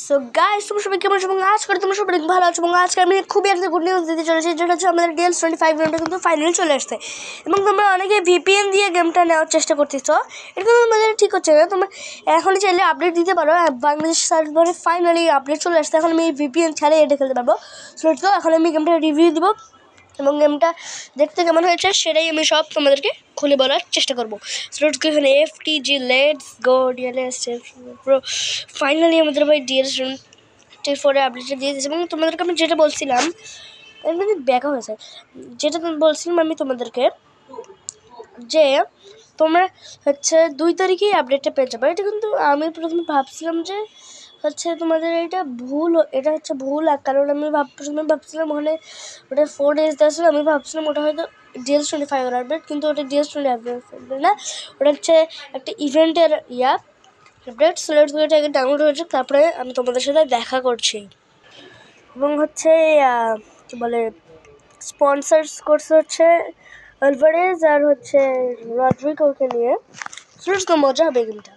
So guys, তোমরা সবাই কেমন আছো? এবং আজ করে তোমরা সবাই ভালো আছো। এবং আজকে আমি খুবই একটা গুড নিউজ দিতে চলেছি, যেটা হচ্ছে আমাদের DL25 গেমটা কিন্তু ফাইনালি চলে আসছে। এবং তোমরা অনেকে VPN দিয়ে গেমটা নেওয়ার চেষ্টা করতেছো, এটা কিন্তু তোমাদের ঠিক হচ্ছে না। তোমরা এখনই চাইলে আপডেট দিতে পারো। বাংলাদেশ সার্ভারে ফাইনালি আপডেট চলে আসছে, এখন আমি VPN ছাড়াই এটা খেলতে পারবো। সো এখন আমি গেমটা রিভিউ দিব এবং গেমটা দেখতে কেমন হয়েছে সেটাই আমি সব তোমাদেরকে খুলে বলার চেষ্টা করবো। সো এখানে FTG let's go DLS pro finally আমাদের ভাই DL24 আপডেটটা দিয়ে দিয়েছে। এবং তোমাদেরকে আমি যেটা বলছিলাম, মানে ব্যাকা হয়েছে, যেটা বলছিলাম আমি তোমাদেরকে, যে তোমরা হচ্ছে 2 তারিখেই আপডেটটা পেয়ে যাবে। এটা কিন্তু আমি প্রথমে ভাবছিলাম যে হচ্ছে তোমাদের এটা হচ্ছে ভুল, কারণ আমি প্রথমে ভাবছিলাম ওখানে ওটা 4 days দেওয়া ছিল। আমি ভাবছিলাম ওটা হয়তো DL25 আপডেট, কিন্তু ওটা DL20 আপডেট না, ওটা হচ্ছে একটা ইভেন্টের আপডেট। এটা আগে ডাউনলোড হয়েছে, তারপরে আমি তোমাদের সাথে দেখা করছি। এবং হচ্ছে কি বলে, স্পন্সার্স করছে হচ্ছে আলভারেজ আর হচ্ছে রড্রিগোকে নিয়ে। তো মজা হবে গেমটা।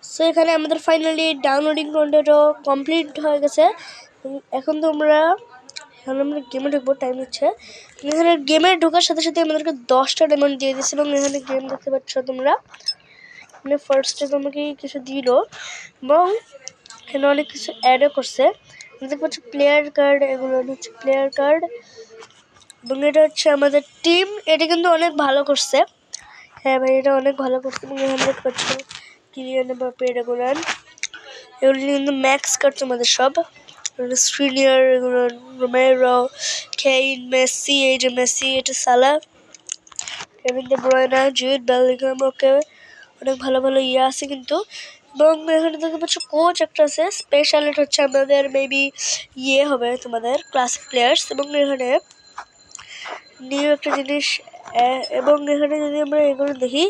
সো এখানে আমাদের ফাইনালি ডাউনলোডিং কন্টেন্টও কমপ্লিট হয়ে গেছে। এখন আমরা গেমে ঢুকবো, টাইম হচ্ছে। এখানে গেমে ঢোকার সাথে সাথে আমাদেরকে 10টা ডায়মন্ড দিয়ে দিচ্ছে। এবং এখানে গেম দেখতে পাচ্ছ তোমরা, মানে ফার্স্টে তোমাকে কিছু দিল এবং এখানে অনেক কিছু অ্যাডও করছে। দেখতে পাচ্ছ প্লেয়ার কার্ড, এগুলো হচ্ছে প্লেয়ার কার্ড। এবং এটা হচ্ছে আমাদের টিম, এটা কিন্তু অনেক ভালো করছে। হ্যাঁ ভাই, এটা অনেক ভালো করছে। এবং এখানে দেখতে পাচ্ছ কিলিয়ান এমবাপ্পে, এগুলো কিন্তু ম্যাক্স কার্ড তোমাদের সব স্ক্রিনিয়ার, এগুলো রোমেরো, কেইন, মেসি, এই যে মেসি, এটা সালা, কেভিন ডে ব্রুয়নে, জুড বেলিংহাম, ওকে অনেক ভালো ভালো আছে কিন্তু। এবং এখানে দেখতে পাচ্ছ কোচ একটা আছে স্পেশাল, এটা হচ্ছে আমাদের মেবি হবে তোমাদের ক্লাসিক প্লেয়ার্স। এবং এখানে নিউ একটা জিনিস, এবং এখানে যদি আমরা এগুলো দেখি,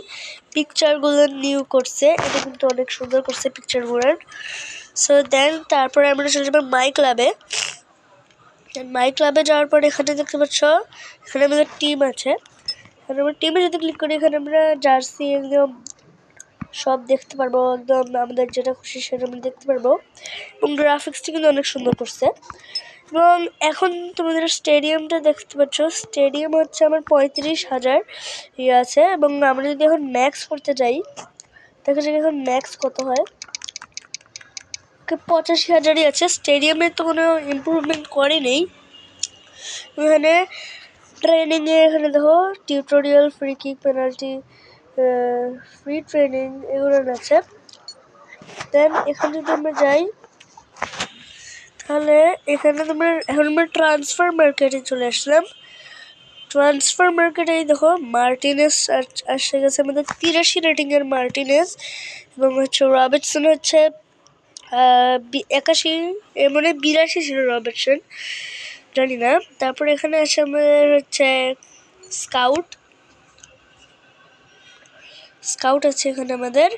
পিকচারগুলো নিউ করছে, এটা কিন্তু অনেক সুন্দর করছে পিকচারগুলো। সো দেন তারপরে আমরা চলে যাবো মাই ক্লাবে। মাই ক্লাবে যাওয়ার পর এখানে দেখতে পাচ্ছ এখানে আমাদের টিম আছে। এখানে আমরা টিমে যদি ক্লিক করি, এখানে আমরা জার্সি একদম সব দেখতে পারবো, একদম আমাদের যেটা খুশি সেটা আমরা দেখতে পারবো। এবং গ্রাফিক্সটি কিন্তু অনেক সুন্দর করছে। এবং এখন তোমাদের স্টেডিয়ামটা দেখতে পাচ্ছ, স্টেডিয়াম হচ্ছে আমার 35,000 আছে। এবং আমরা যদি এখন ম্যাক্স করতে যাই, দেখা যাক এখন ম্যাক্স কত হয়। 85,000ই আছে। স্টেডিয়ামে তো কোনো ইমপ্রুভমেন্ট করেনি। এখানে ট্রেনিংয়ে এখানে দেখো tutorial, free kick, penalty, free training, এগুলো আছে। দেন এখানে যদি আমরা যাই, তাহলে এখানে এখন আমরা ট্রান্সফার মার্কেটে চলে আসলাম। ট্রান্সফার মার্কেটে দেখো মার্টিনেস আসে গেছে আমাদের 83 রেটিংয়ের মার্টিনেস। এবং হচ্ছে রবার্টসন হচ্ছে 81, মানে 82 ছিল রবার্টসন, জানি না। তারপর এখানে আসে আমাদের হচ্ছে স্কাউট আছে এখানে আমাদের।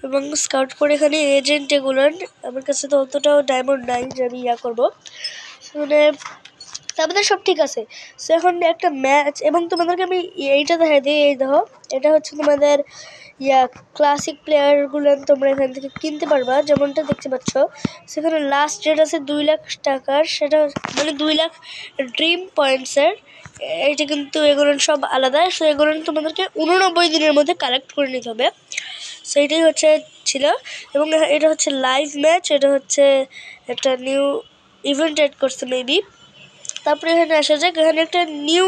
এবং স্কাউট পরে এখানে এজেন্ট, এগুলো আমার কাছে তো অতটাও ডায়মন্ড নাই যে আমি করবো, মানে আমাদের সব ঠিক আছে। সো এখন একটা ম্যাচ, এবং তোমাদেরকে আমি এইটা দেখাই দিই, এই দেখো এটা হচ্ছে তোমাদের ক্লাসিক প্লেয়ারগুলো তোমরা এখান থেকে কিনতে পারবা, যেমনটা দেখতে পাচ্ছ। সেখানে লাস্ট রেট আছে 2 লাখ টাকার, সেটা মানে 2 লাখ ড্রিম পয়েন্টসের। এইটা কিন্তু এগুলো সব আলাদা। সো এগুলো তোমাদেরকে 89 দিনের মধ্যে কালেক্ট করে নিতে হবে। সো এটাই ছিল। এবং এটা হচ্ছে লাইভ ম্যাচ, এটা হচ্ছে একটা নিউ ইভেন্ট এড করছে মেবি। তারপরে এখানে আসা যাক, এখানে একটা নিউ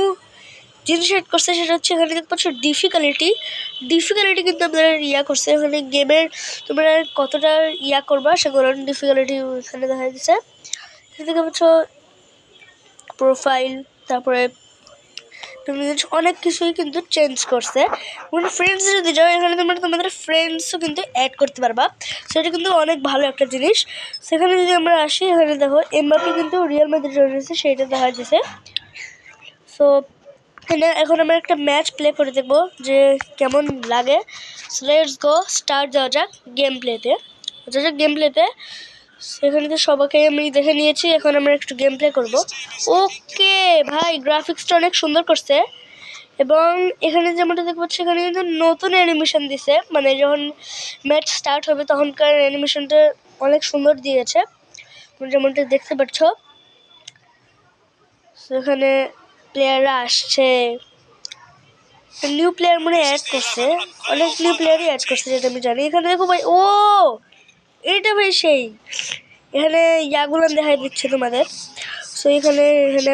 জিনিস এড করছে, সেটা হচ্ছে এখানে দেখতে পাচ্ছ ডিফিকাল্টি কিন্তু আপনারা করছে। এখানে গেমের তোমরা কতটা করবা সেগুলো ডিফিকাল্টি এখানে দেখা যাচ্ছে। এখানে দেখতে পাচ্ছ প্রোফাইল, তারপরে অনেক কিছুই কিন্তু চেঞ্জ করছে। মানে ফ্রেন্ডস যদি যাও, এখানে তোমরা তোমাদের ফ্রেন্ডসও কিন্তু অ্যাড করতে পারবা। সেটা কিন্তু অনেক ভালো একটা জিনিস। সেখানে যদি আমরা আসি, এখানে দেখো এমবাপ্পে কিন্তু রিয়াল মাদ্রিদ রয়েছে, সেইটা দেখা যাচ্ছে। সো এখন আমরা একটা ম্যাচ প্লে করে দেখবো যে কেমন লাগে। সো লেটস গো, স্টার্ট দেওয়া যাক গেম প্লেতে। সেখানে তো সবাইকে আমি দেখে নিয়েছি, এখন আমরা একটু গেম প্লে করবো। ওকে ভাই, গ্রাফিক্সটা অনেক সুন্দর করছে। এবং এখানে যেমনটা দেখতে পাচ্ছি, এখানে কিন্তু নতুন অ্যানিমেশন দিছে, মানে যখন ম্যাচ স্টার্ট হবে তখনকার অ্যানিমেশনটা অনেক সুন্দর দিয়েছে, যেমনটা দেখতে পাচ্ছ। সেখানে প্লেয়াররা আসছে, নিউ প্লেয়ার মনে অ্যাড করছে, অনেক নিউ প্লেয়ারই অ্যাড করছে যেটা আমি জানি। এখানে দেখো ভাই, ও এইটা ভাই সেই, এখানে ইয়াগুলো দেখাই দিচ্ছে তোমাদের। সো এখানে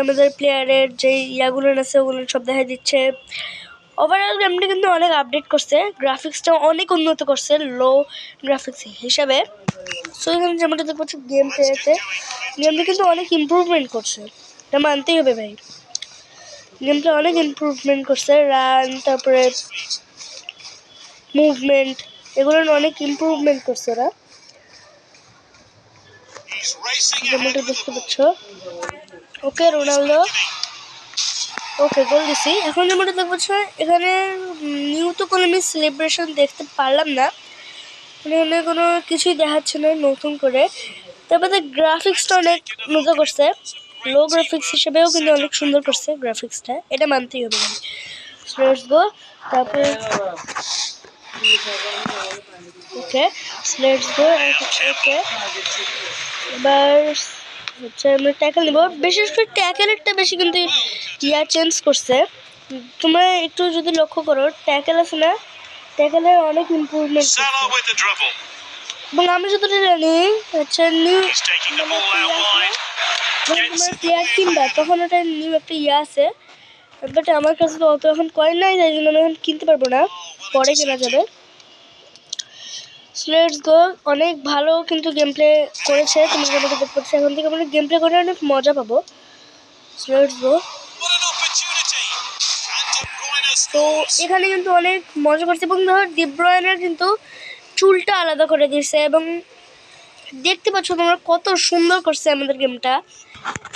আমাদের প্লেয়ারের যে ইয়াগুলো আছে ওগুলো সব দেখাই দিচ্ছে। ওভারঅল গেমটা কিন্তু অনেক আপডেট করছে, গ্রাফিক্সটা অনেক উন্নত করছে লো গ্রাফিক্স হিসাবে। সো এখানে যেমনটা দেখতে পাচ্ছ গেম প্লেতে গেমটা কিন্তু অনেক ইমপ্রুভমেন্ট করছে, এটা মানতেই হবে ভাই। গেমটা অনেক ইমপ্রুভমেন্ট করছে, রান তারপরে মুভমেন্ট এগুলো অনেক ইমপ্রুভমেন্ট করছে ওরা, যেমনটা দেখতে পাচ্ছ। ওকে রোনাল্ডো, ওকে গোল দিছি। এখন যেমনটা দেখতে পাচ্ছ এখানে নিউ তো কোনো আমি সেলিব্রেশন দেখতে পারলাম না, এখানে কোনো কিছুই দেখাচ্ছে না নতুন করে। তারপরে গ্রাফিক্সটা অনেক মজা করছে, লো গ্রাফিক্স হিসেবেও কিন্তু অনেক সুন্দর করছে গ্রাফিক্সটা, এটা মানতেই হবে। লেটস গো, তারপরে ওকে লেটস গো। ওকে এবার হচ্ছে আমরা ট্যাকেল নেব, বিশেষ করে ট্যাকেলেরটা বেশি কিন্তু ইয়া চেঞ্জ করছে। তোমরা একটু যদি লক্ষ্য করো ট্যাকেল আছে না, ট্যাকেলের অনেক ইমপ্রুভমেন্ট করছে। এবং আমি যতটা জানি হচ্ছে নিউ তোমার প্লেয়ার কিনবা তখন ওটা নিউ একটা ইয়ে আছে, বাট আমার কাছে তো অত এখন কয়েন নাই, তাই জন্য আমি এখন কিনতে পারবো না, পরে কেনা যাবে। লেটস গো, অনেক ভালো কিন্তু গেম প্লে করেছে, তুমি যেটা দেখতে পাচ্ছ এখন থেকে আমরা গেম প্লে করে অনেক মজা পাবো। লেটস গো, তো এখানে কিন্তু অনেক মজা করছে, এবং ধর ডি ব্রুইনের কিন্তু চুলটা আলাদা করে দিয়েছে, এবং দেখতে পাচ্ছ তোমরা কত সুন্দর করছে আমাদের গেমটা,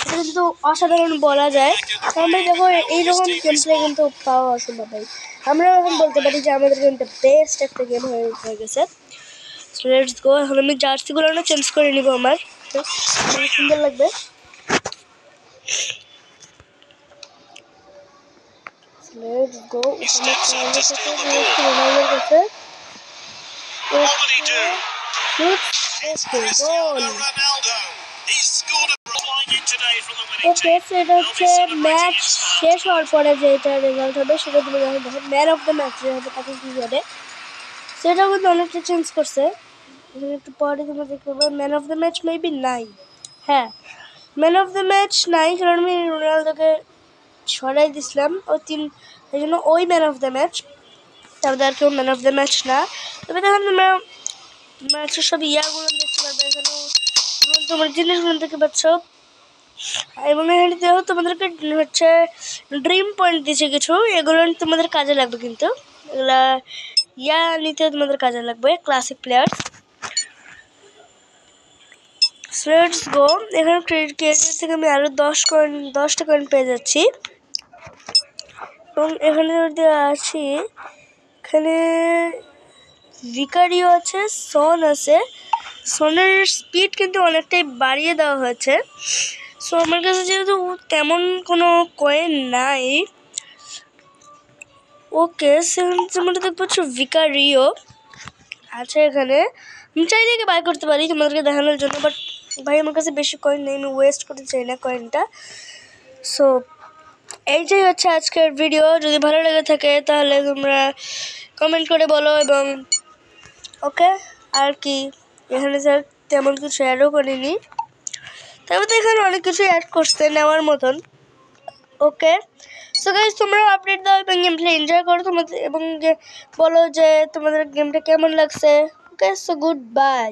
এটা কিন্তু অসাধারণ বলা যায়। আমরা দেখো এইরকম গেম প্লে কিন্তু পাওয়া অসম্ভব ভাই, আমরা এখন বলতে পারি যে আমাদের গেমটা বেস্ট একটা গেম হয়ে গেছে। লেটস গো, এখন আমি জার্সিগুলো না চেঞ্জ করে নিব, আমার সুন্দর লাগবে। লেটস গো, রোনাল্ডোর কাছে ওকে, সেটা হচ্ছে ম্যাচ শেষ হওয়ার পরে যেটা রেজাল্ট হবে সেটা তুমি যখন দেখো ম্যান অফ দ্য ম্যাচ যে হবে তাকে কী হবে, সেটাও কিন্তু অনেকটা চেঞ্জ করছে। একটু পরে তোমরা দেখতে পাবে man of the match maybe নাই, হ্যাঁ ম্যান অফ দ্য ম্যাচ নাই, কারণ আমি রোনালদোকে সরাই দিছিলাম এই জন্য ওই ম্যান অফ দ্য ম্যাচ, তারপরে আর কেউ ম্যান অফ দ্য ম্যাচ না। তবে দেখেন তোমরা ম্যাচের সব ইয়াগুলো দেখতে পারবে, এখানেও তোমার জিনিসগুলো দেখতে পাচ্ছ, এবং এখানেতেও তোমাদেরকে হচ্ছে ড্রিম পয়েন্ট দিচ্ছে কিছু, এগুলো তোমাদের কাজে লাগবে, কিন্তু এগুলা ইয়া নিতে তোমাদের কাজে লাগবে ক্লাসিক প্লেয়ার। লেটস গো, এখানে ক্রিয়েটর থেকে আমি আরও 10টা কয়েন পেয়ে যাচ্ছি, এবং এখানে যদি আছি এখানে ভিকারিও আছে, সন আছে, সনের স্পিড কিন্তু অনেকটাই বাড়িয়ে দেওয়া হয়েছে। সো আমার কাছে যেহেতু তেমন কোনো কয়েন নাই, ওকে যেমনটা দেখতে পাচ্ছ ভিকারিও আছে এখানে, আমি চাইলে একে বাই করতে পারি তোমাদেরকে দেখানোর জন্য, বাট ভাই আমার কাছে বেশি কয়েন নেই, আমি ওয়েস্ট করতে চাই না কয়েনটা। সো এইটাই হচ্ছে আজকের ভিডিও, যদি ভালো লেগে থাকে তাহলে তোমরা কমেন্ট করে বলো, এবং ওকে আর কি এখানে স্যার তেমন কিছু অ্যাডও করিনি, তারপর তো এখানে অনেক কিছু অ্যাড করতে নেওয়ার মতন। ওকে সো গাইস, তোমরা আপডেট দাও এবং গেম প্লে এনজয় করো তোমাদের, এবং বলো যে তোমাদের গেমটা কেমন লাগছে। Okay so good bye.